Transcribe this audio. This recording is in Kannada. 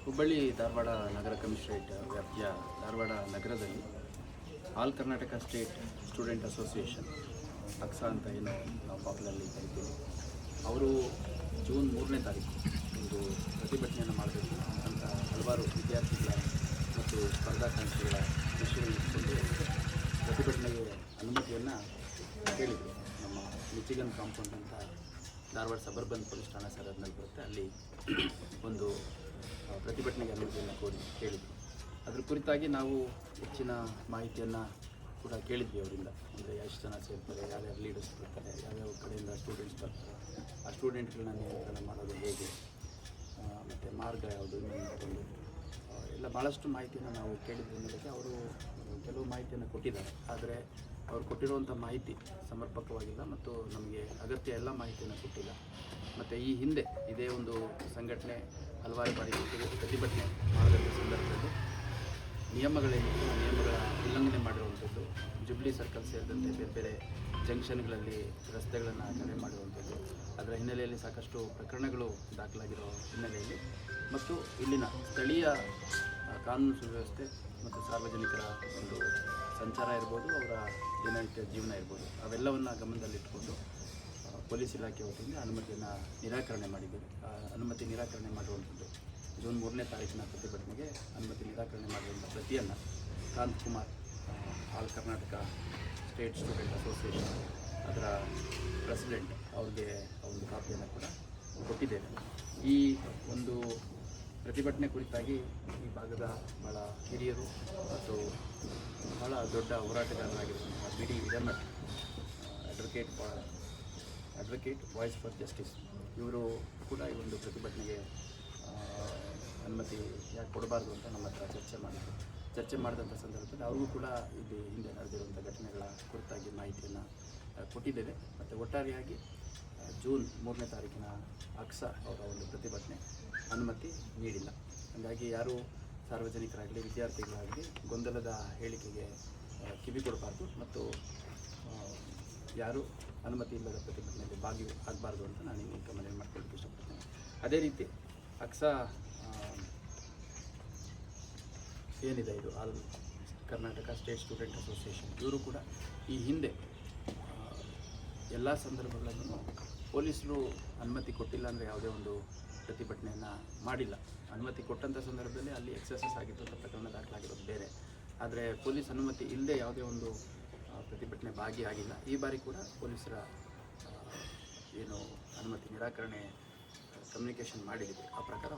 ಹುಬ್ಬಳ್ಳಿ ಧಾರವಾಡ ನಗರ ಕಮಿಷನರೇಟ್ ವ್ಯಾಪ್ತಿಯ ಧಾರವಾಡ ನಗರದಲ್ಲಿ all Karnataka state student association ಅಕ್ಸಾ ಅಂತ ಏನು ನಾವು ಪಾಪ್ಯುಲರ್ಲಿ ಕರಿತೀವಿ, ಅವರು ಜೂನ್ 3ನೇ ತಾರೀಕು ಒಂದು ಪ್ರತಿಭಟನೆಯನ್ನು ಮಾಡಬೇಕು ಅಂತ ಹಲವಾರು ವಿದ್ಯಾರ್ಥಿಗಳ ಮತ್ತು ಸ್ಪರ್ಧಾಕಾಂಕ್ಷಿಗಳ ವಿಷಯಗಳನ್ನು ಇಟ್ಕೊಂಡು ಪ್ರತಿಭಟನೆಗೆ ಅನುಮತಿಯನ್ನು ಕೇಳಿದರು. ನಮ್ಮ ಮಿಚಿಗನ್ ಕಾಂಪೌಂಡ್ ಅಂತ ಧಾರವಾಡ ಸಬರ್ಬನ್ ಪೊಲೀಸ್ ಠಾಣಾ ಸರಹದ್ನಲ್ಲಿ ಬರುತ್ತೆ, ಅಲ್ಲಿ ಒಂದು ಪ್ರತಿಭಟನೆಗೆ ಅನುಮತಿಯನ್ನು ಕೇಳಿದ್ವಿ. ಅದ್ರ ಕುರಿತಾಗಿ ನಾವು ಹೆಚ್ಚಿನ ಮಾಹಿತಿಯನ್ನು ಕೂಡ ಕೇಳಿದ್ವಿ ಅವರಿಂದ. ಅಂದರೆ ಎಷ್ಟು ಜನ ಸೇರ್ತಾರೆ, ಯಾವ್ಯಾವ ಲೀಡರ್ಸ್ ಬರ್ತಾರೆ, ಯಾವ್ಯಾವ ಕಡೆಯಿಂದ ಸ್ಟೂಡೆಂಟ್ಸ್ ಬರ್ತಾರೆ, ಆ ಸ್ಟೂಡೆಂಟ್ಗಳನ್ನ ನಿಯಂತ್ರಣ ಮಾಡೋದು ಹೇಗೆ, ಮತ್ತು ಮಾರ್ಗ ಯಾವುದು, ಇನ್ನೊಂದು ಎಲ್ಲ ಭಾಳಷ್ಟು ಮಾಹಿತಿಯನ್ನು ನಾವು ಕೇಳಿದ್ರ ಮೇಲೆಗೆ ಅವರು ಕೆಲವು ಮಾಹಿತಿಯನ್ನು ಕೊಟ್ಟಿದ್ದಾರೆ. ಆದರೆ ಅವರು ಕೊಟ್ಟಿರುವಂಥ ಮಾಹಿತಿ ಸಮರ್ಪಕವಾಗಿಲ್ಲ ಮತ್ತು ನಮಗೆ ಅಗತ್ಯ ಎಲ್ಲ ಮಾಹಿತಿಯನ್ನು ಕೊಟ್ಟಿಲ್ಲ. ಮತ್ತು ಈ ಹಿಂದೆ ಇದೇ ಒಂದು ಸಂಘಟನೆ ಹಲವಾರು ಬಾರಿ ಪ್ರತಿಭಟನೆ ಮಾಡಿದಂಥ ಸಂದರ್ಭದಲ್ಲಿ ನಿಯಮಗಳೇನಿತ್ತು ಆ ನಿಯಮಗಳ ಉಲ್ಲಂಘನೆ ಮಾಡಿರುವಂಥದ್ದು, ಜುಬ್ಲಿ ಸರ್ಕಲ್ ಸೇರಿದಂತೆ ಬೇರೆ ಬೇರೆ ಜಂಕ್ಷನ್ಗಳಲ್ಲಿ ರಸ್ತೆಗಳನ್ನು ತಡೆ ಮಾಡಿರುವಂಥದ್ದು, ಅದರ ಹಿನ್ನೆಲೆಯಲ್ಲಿ ಸಾಕಷ್ಟು ಪ್ರಕರಣಗಳು ದಾಖಲಾಗಿರೋ ಹಿನ್ನೆಲೆಯಲ್ಲಿ ಮತ್ತು ಇಲ್ಲಿನ ಸ್ಥಳೀಯ ಕಾನೂನು ಸುವ್ಯವಸ್ಥೆ ಮತ್ತು ಸಾರ್ವಜನಿಕರ ಒಂದು ಸಂಚಾರ ಇರ್ಬೋದು, ಅವರ ದಿನನಿತ್ಯ ಜೀವನ ಇರ್ಬೋದು, ಅವೆಲ್ಲವನ್ನು ಗಮನದಲ್ಲಿಟ್ಟುಕೊಂಡು ಪೊಲೀಸ್ ಇಲಾಖೆ ವತಿಯಿಂದ ಅನುಮತಿಯನ್ನು ನಿರಾಕರಣೆ ಮಾಡಿದ್ದೇವೆ. ಅನುಮತಿ ನಿರಾಕರಣೆ ಮಾಡುವಂಥದ್ದು ಜೂನ್ 3ನೇ ತಾರೀಕಿನ ಪ್ರತಿಭಟನೆಗೆ ಅನುಮತಿ ನಿರಾಕರಣೆ ಮಾಡಿರುವಂಥ ಪ್ರತಿಯನ್ನು Kanthakumar, all Karnataka state student association ಅದರ ಪ್ರೆಸಿಡೆಂಟ್ ಅವ್ರಿಗೆ ಒಂದು ಕಾಪಿಯನ್ನು ಕೂಡ ಕೊಟ್ಟಿದ್ದೇವೆ. ಈ ಒಂದು ಪ್ರತಿಭಟನೆ ಕುರಿತಾಗಿ ಈ ಭಾಗದ ಭಾಳ ಹಿರಿಯರು ಮತ್ತು ಭಾಳ ದೊಡ್ಡ ಹೋರಾಟಗಾರರಾಗಿರುವಂತಹ B D Hiremath, advocate voice for justice, ಇವರು ಕೂಡ ಈ ಒಂದು ಪ್ರತಿಭಟನೆಗೆ ಅನುಮತಿ ಯಾಕೆ ಕೊಡಬಾರ್ದು ಅಂತ ನಮ್ಮ ಹತ್ರ ಚರ್ಚೆ ಮಾಡಿದಂಥ ಸಂದರ್ಭದಲ್ಲಿ ಅವ್ರಿಗೂ ಕೂಡ ಇಲ್ಲಿ ಹಿಂದೆ ನಡೆದಿರುವಂಥ ಘಟನೆಗಳ ಕುರಿತಾಗಿ ಮಾಹಿತಿಯನ್ನು ಕೊಟ್ಟಿದ್ದೇವೆ. ಮತ್ತು ಒಟ್ಟಾರೆಯಾಗಿ ಜೂನ್ 3ನೇ ತಾರೀಕಿನ ಅಕ್ಸಾ ಅವರ ಒಂದು ಪ್ರತಿಭಟನೆ ಅನುಮತಿ ನೀಡಿಲ್ಲ. ಹಾಗಾಗಿ ಯಾರೂ ಸಾರ್ವಜನಿಕರಾಗಲಿ ವಿದ್ಯಾರ್ಥಿಗಳಾಗಲಿ ಗೊಂದಲದ ಹೇಳಿಕೆಗೆ ಕಿವಿ ಕೊಡಬಾರ್ದು ಮತ್ತು ಯಾರೂ ಅನುಮತಿ ಇಲ್ಲದ ಪ್ರತಿಭಟನೆಯಲ್ಲಿ ಆಗಬಾರ್ದು ಅಂತ ನಾನು ಈ ಮೂಲಕ ಮನವಿ ಮಾಡ್ಕೊಳ್ಳಿಕ್ಕೆ ಇಷ್ಟಪಡ್ತೇನೆ. ಅದೇ ರೀತಿ ಅಕ್ಸಾ ಏನಿದೆ, ಇದು all Karnataka state student association, ಇವರು ಕೂಡ ಈ ಹಿಂದೆ ಎಲ್ಲ ಸಂದರ್ಭಗಳಲ್ಲೂ ಪೊಲೀಸರು ಅನುಮತಿ ಕೊಟ್ಟಿಲ್ಲ ಅಂದರೆ ಯಾವುದೇ ಒಂದು ಪ್ರತಿಭಟನೆಯನ್ನು ಮಾಡಿಲ್ಲ. ಅನುಮತಿ ಕೊಟ್ಟಂಥ ಸಂದರ್ಭದಲ್ಲಿ ಅಲ್ಲಿ ಎಕ್ಸಸಸ್ ಆಗಿತ್ತು, ಪ್ರಕರಣ ದಾಖಲಾಗಿರೋದು ಬೇರೆ. ಆದರೆ ಪೊಲೀಸ್ ಅನುಮತಿ ಇಲ್ಲದೆ ಯಾವುದೇ ಒಂದು ಪ್ರತಿಭಟನೆ ಭಾಗಿಯಾಗಿಲ್ಲ. ಈ ಬಾರಿ ಕೂಡ ಪೊಲೀಸರ ಏನು ಅನುಮತಿ ನಿರಾಕರಣೆ ಕಮ್ಯುನಿಕೇಷನ್ ಮಾಡಿದ್ದೀವಿ, ಆ ಪ್ರಕಾರ